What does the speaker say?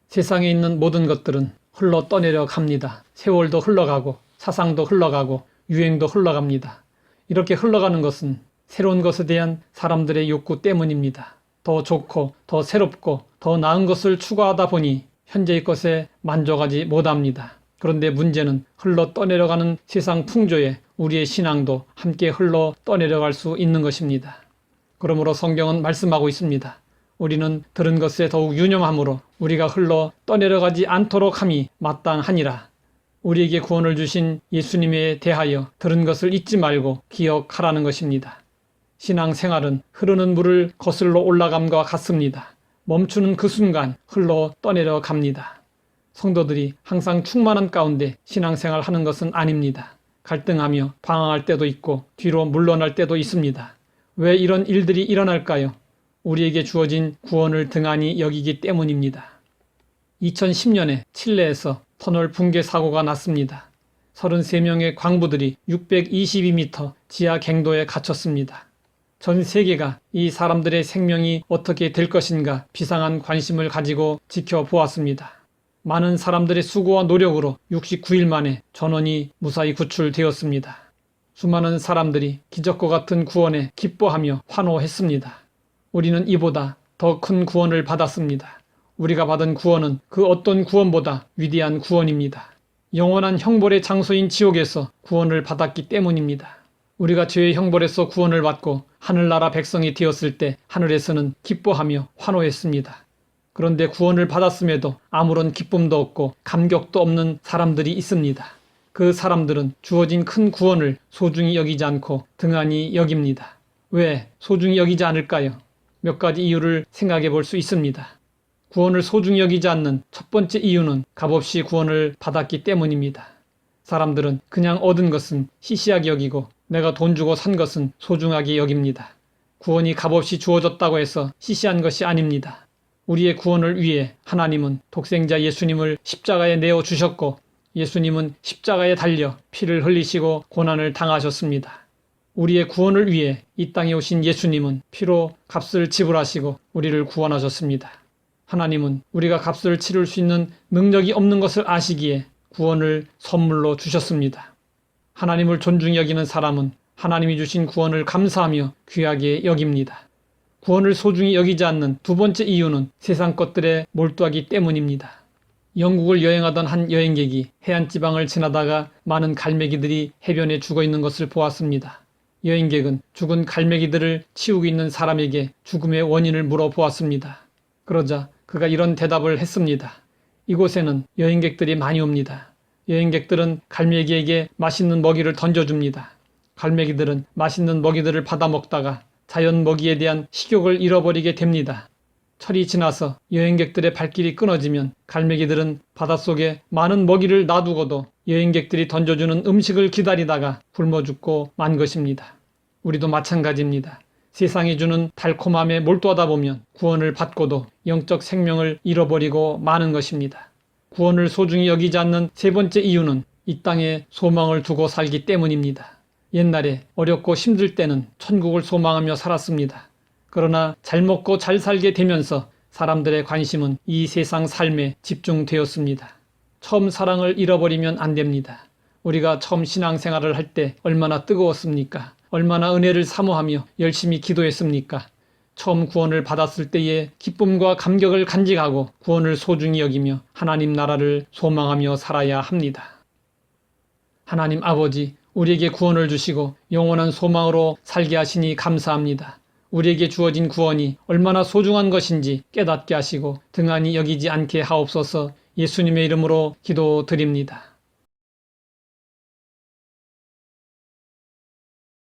세상에 있는 모든 것들은 흘러 떠내려 갑니다. 세월도 흘러가고 사상도 흘러가고 유행도 흘러갑니다. 이렇게 흘러가는 것은 새로운 것에 대한 사람들의 욕구 때문입니다. 더 좋고 더 새롭고 더 나은 것을 추구하다 보니 현재의 것에 만족하지 못합니다. 그런데 문제는 흘러 떠내려가는 세상 풍조에 우리의 신앙도 함께 흘러 떠내려갈 수 있는 것입니다. 그러므로 성경은 말씀하고 있습니다. 우리는 들은 것에 더욱 유념함으로 우리가 흘러 떠내려가지 않도록 함이 마땅하니라. 우리에게 구원을 주신 예수님에 대하여 들은 것을 잊지 말고 기억하라는 것입니다. 신앙생활은 흐르는 물을 거슬러 올라감과 같습니다. 멈추는 그 순간 흘러 떠내려 갑니다. 성도들이 항상 충만한 가운데 신앙생활 하는 것은 아닙니다. 갈등하며 방황할 때도 있고 뒤로 물러날 때도 있습니다. 왜 이런 일들이 일어날까요? 우리에게 주어진 구원을 등한히 여기기 때문입니다. 2010년에 칠레에서 터널 붕괴 사고가 났습니다. 33명의 광부들이 622m 지하 갱도에 갇혔습니다. 전 세계가 이 사람들의 생명이 어떻게 될 것인가 비상한 관심을 가지고 지켜보았습니다. 많은 사람들의 수고와 노력으로 69일 만에 전원이 무사히 구출되었습니다. 수많은 사람들이 기적과 같은 구원에 기뻐하며 환호했습니다. 우리는 이보다 더 큰 구원을 받았습니다. 우리가 받은 구원은 그 어떤 구원보다 위대한 구원입니다. 영원한 형벌의 장소인 지옥에서 구원을 받았기 때문입니다. 우리가 죄의 형벌에서 구원을 받고 하늘나라 백성이 되었을 때 하늘에서는 기뻐하며 환호했습니다. 그런데 구원을 받았음에도 아무런 기쁨도 없고 감격도 없는 사람들이 있습니다. 그 사람들은 주어진 큰 구원을 소중히 여기지 않고 등한히 여깁니다. 왜 소중히 여기지 않을까요? 몇 가지 이유를 생각해 볼 수 있습니다. 구원을 소중히 여기지 않는 첫 번째 이유는 값없이 구원을 받았기 때문입니다. 사람들은 그냥 얻은 것은 시시하게 여기고 내가 돈 주고 산 것은 소중하게 여깁니다. 구원이 값없이 주어졌다고 해서 시시한 것이 아닙니다. 우리의 구원을 위해 하나님은 독생자 예수님을 십자가에 내어주셨고 예수님은 십자가에 달려 피를 흘리시고 고난을 당하셨습니다. 우리의 구원을 위해 이 땅에 오신 예수님은 피로 값을 지불하시고 우리를 구원하셨습니다. 하나님은 우리가 값을 치를 수 있는 능력이 없는 것을 아시기에 구원을 선물로 주셨습니다. 하나님을 존중히 여기는 사람은 하나님이 주신 구원을 감사하며 귀하게 여깁니다. 구원을 소중히 여기지 않는 두 번째 이유는 세상 것들에 몰두하기 때문입니다. 영국을 여행하던 한 여행객이 해안지방을 지나다가 많은 갈매기들이 해변에 죽어 있는 것을 보았습니다. 여행객은 죽은 갈매기들을 치우고 있는 사람에게 죽음의 원인을 물어보았습니다. 그러자 그가 이런 대답을 했습니다. 이곳에는 여행객들이 많이 옵니다. 여행객들은 갈매기에게 맛있는 먹이를 던져줍니다. 갈매기들은 맛있는 먹이들을 받아 먹다가 자연 먹이에 대한 식욕을 잃어버리게 됩니다. 철이 지나서 여행객들의 발길이 끊어지면 갈매기들은 바닷속에 많은 먹이를 놔두고도 여행객들이 던져주는 음식을 기다리다가 굶어 죽고 만 것입니다. 우리도 마찬가지입니다. 세상이 주는 달콤함에 몰두하다 보면 구원을 받고도 영적 생명을 잃어버리고 마는 것입니다. 구원을 소중히 여기지 않는 세 번째 이유는 이 땅에 소망을 두고 살기 때문입니다. 옛날에 어렵고 힘들 때는 천국을 소망하며 살았습니다. 그러나 잘 먹고 잘 살게 되면서 사람들의 관심은 이 세상 삶에 집중되었습니다. 처음 사랑을 잃어버리면 안 됩니다. 우리가 처음 신앙생활을 할 때 얼마나 뜨거웠습니까? 얼마나 은혜를 사모하며 열심히 기도했습니까? 처음 구원을 받았을 때의 기쁨과 감격을 간직하고 구원을 소중히 여기며 하나님 나라를 소망하며 살아야 합니다. 하나님 아버지, 우리에게 구원을 주시고 영원한 소망으로 살게 하시니 감사합니다. 우리에게 주어진 구원이 얼마나 소중한 것인지 깨닫게 하시고 등한히 여기지 않게 하옵소서. 예수님의 이름으로 기도드립니다.